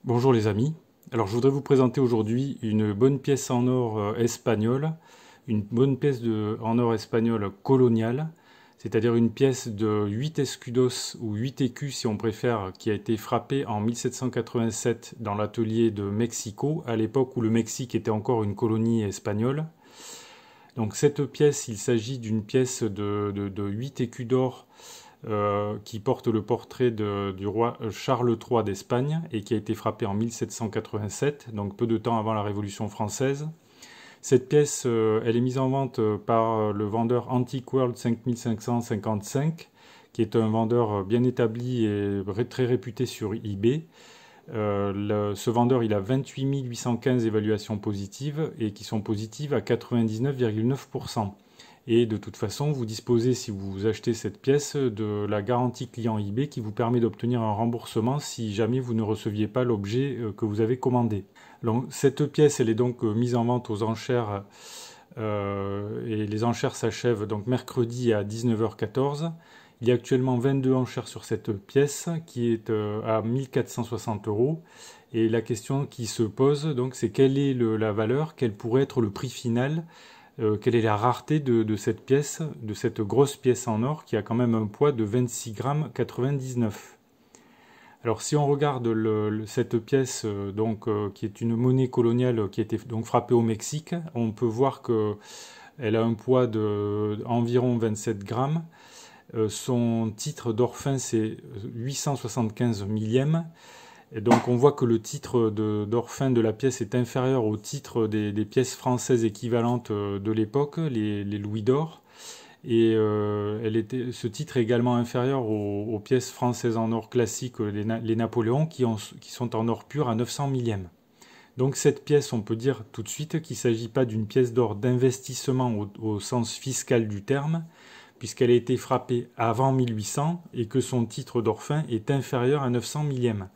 Bonjour les amis. Alors je voudrais vous présenter aujourd'hui une bonne pièce en or espagnole, une bonne pièce en or espagnol colonial, c'est-à-dire une pièce de 8 escudos ou 8 écus si on préfère, qui a été frappée en 1787 dans l'atelier de Mexico, à l'époque où le Mexique était encore une colonie espagnole. Donc cette pièce, il s'agit d'une pièce de 8 écus d'or qui porte le portrait du roi Charles III d'Espagne et qui a été frappé en 1787, donc peu de temps avant la Révolution française. Cette pièce, elle est mise en vente par le vendeur Antique World 5555, qui est un vendeur bien établi et très réputé sur eBay. Ce vendeur, il a 28 815 évaluations positives et qui sont positives à 99,9%. Et de toute façon, vous disposez, si vous achetez cette pièce, de la garantie client eBay qui vous permet d'obtenir un remboursement si jamais vous ne receviez pas l'objet que vous avez commandé. Donc, cette pièce, elle est donc mise en vente aux enchères et les enchères s'achèvent donc mercredi à 19h14. Il y a actuellement 22 enchères sur cette pièce qui est à 1460 euros. Et la question qui se pose, donc, c'est quelle est la valeur, quel pourrait être le prix final, quelle est la rareté de cette pièce, de cette grosse pièce en or qui a quand même un poids de 26 grammes 99. Alors si on regarde cette pièce qui est une monnaie coloniale qui a été donc frappée au Mexique, on peut voir qu'elle a un poids d'environ 27 grammes. Son titre d'or fin c'est 875 millièmes. Et donc on voit que le titre d'or fin de la pièce est inférieur au titre des pièces françaises équivalentes de l'époque, les louis d'or. Et ce titre est également inférieur aux pièces françaises en or classiques, les Napoléons, qui sont en or pur à 900 millièmes. Donc cette pièce, on peut dire tout de suite qu'il ne s'agit pas d'une pièce d'or d'investissement au sens fiscal du terme, puisqu'elle a été frappée avant 1800 et que son titre d'or fin est inférieur à 900 millièmes.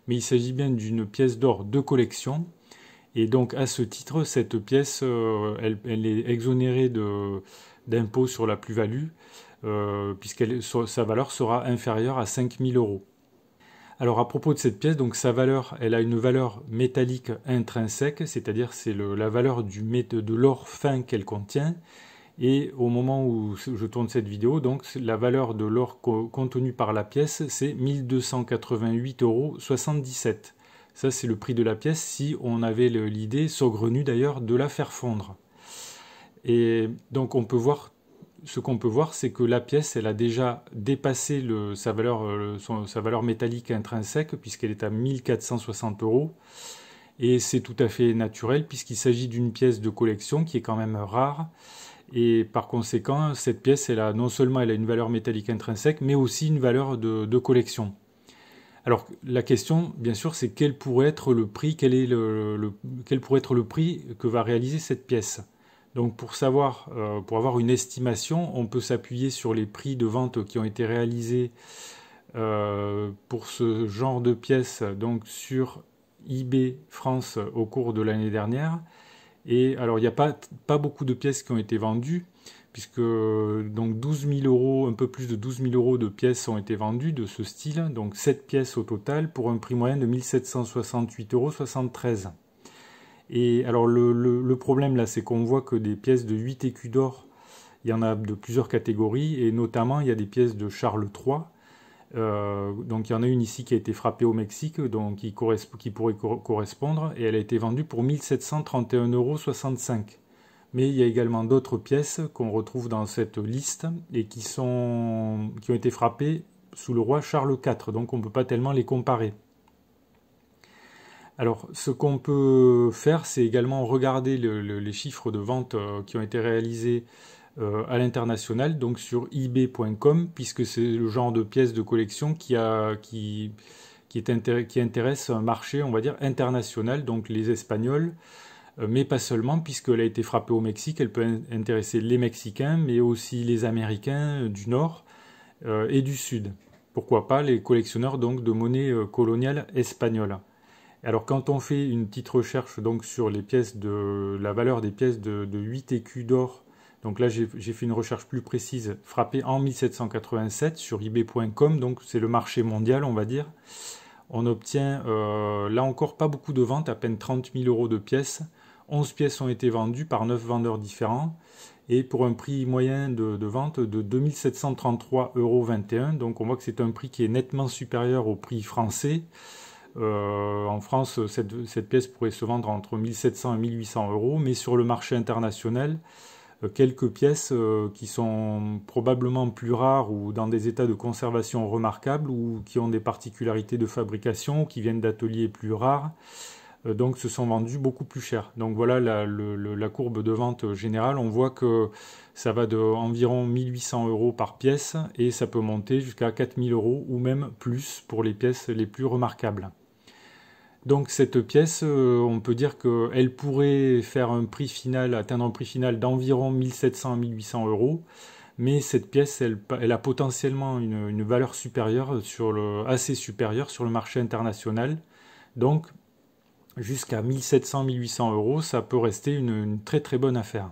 Mais il s'agit bien d'une pièce d'or de collection. Et donc à ce titre, cette pièce, elle est exonérée d'impôt sur la plus-value, puisque sa valeur sera inférieure à 5000 euros. Alors à propos de cette pièce, donc sa valeur, elle a une valeur métallique intrinsèque, c'est-à-dire c'est la valeur de l'or fin qu'elle contient. Et au moment où je tourne cette vidéo, donc la valeur de l'or contenu par la pièce, c'est 1288,77 euros. Ça, c'est le prix de la pièce si on avait l'idée, saugrenue d'ailleurs, de la faire fondre. Et donc ce qu'on peut voir, c'est que la pièce, elle a déjà dépassé sa valeur métallique intrinsèque, puisqu'elle est à 1460 euros. Et c'est tout à fait naturel, puisqu'il s'agit d'une pièce de collection qui est quand même rare. Et par conséquent, cette pièce, non seulement elle a une valeur métallique intrinsèque, mais aussi une valeur de collection. Alors la question, bien sûr, c'est quel pourrait être le prix, quel pourrait être le prix que va réaliser cette pièce. Donc pour savoir, pour avoir une estimation, on peut s'appuyer sur les prix de vente qui ont été réalisés pour ce genre de pièces, donc sur eBay France au cours de l'année dernière. Et alors, il n'y a pas beaucoup de pièces qui ont été vendues, puisque donc 12 000 euros, un peu plus de 12 000 euros de pièces ont été vendues de ce style, donc 7 pièces au total pour un prix moyen de 1768,73 euros. Et alors, le problème là, c'est qu'on voit que des pièces de 8 écus d'or, il y en a de plusieurs catégories, et notamment, il y a des pièces de Charles III. Donc il y en a une ici qui a été frappée au Mexique, donc qui pourrait correspondre, et elle a été vendue pour 1731,65 euros. Mais il y a également d'autres pièces qu'on retrouve dans cette liste et qui ont été frappées sous le roi Charles IV, donc on ne peut pas tellement les comparer. Alors ce qu'on peut faire, c'est également regarder les chiffres de vente qui ont été réalisés à l'international, donc sur ebay.com, puisque c'est le genre de pièce de collection qui intéresse un marché, on va dire, international, donc les Espagnols, mais pas seulement, puisqu'elle a été frappée au Mexique, elle peut intéresser les Mexicains, mais aussi les Américains du Nord et du Sud. Pourquoi pas les collectionneurs donc de monnaie coloniale espagnole. Alors quand on fait une petite recherche donc sur la valeur des pièces de 8 écus d'or, donc là j'ai fait une recherche plus précise, frappée en 1787 sur ebay.com, donc c'est le marché mondial on va dire, on obtient là encore pas beaucoup de ventes, à peine 30 000 euros de pièces. 11 pièces ont été vendues par 9 vendeurs différents et pour un prix moyen de vente de 2 733,21 euros. Donc on voit que c'est un prix qui est nettement supérieur au prix français. En France, cette pièce pourrait se vendre entre 1700 et 1800 euros, mais sur le marché international, quelques pièces qui sont probablement plus rares ou dans des états de conservation remarquables ou qui ont des particularités de fabrication, qui viennent d'ateliers plus rares, donc se sont vendus beaucoup plus cher. Donc voilà la courbe de vente générale. On voit que ça va de environ 1800 euros par pièce et ça peut monter jusqu'à 4000 euros ou même plus pour les pièces les plus remarquables. Donc cette pièce, on peut dire qu'elle pourrait faire un prix final, atteindre un prix final d'environ 1700 à 1800 euros, mais cette pièce, elle a potentiellement une valeur supérieure, assez supérieure sur le marché international. Donc jusqu'à 1700-1800 euros, ça peut rester une très très bonne affaire.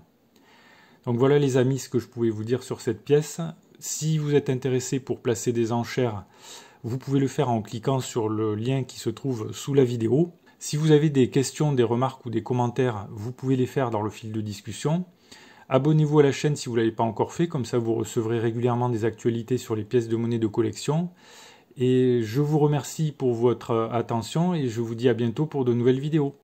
Donc voilà les amis ce que je pouvais vous dire sur cette pièce. Si vous êtes intéressé pour placer des enchères, vous pouvez le faire en cliquant sur le lien qui se trouve sous la vidéo. Si vous avez des questions, des remarques ou des commentaires, vous pouvez les faire dans le fil de discussion. Abonnez-vous à la chaîne si vous ne l'avez pas encore fait, comme ça vous recevrez régulièrement des actualités sur les pièces de monnaie de collection. Et je vous remercie pour votre attention et je vous dis à bientôt pour de nouvelles vidéos.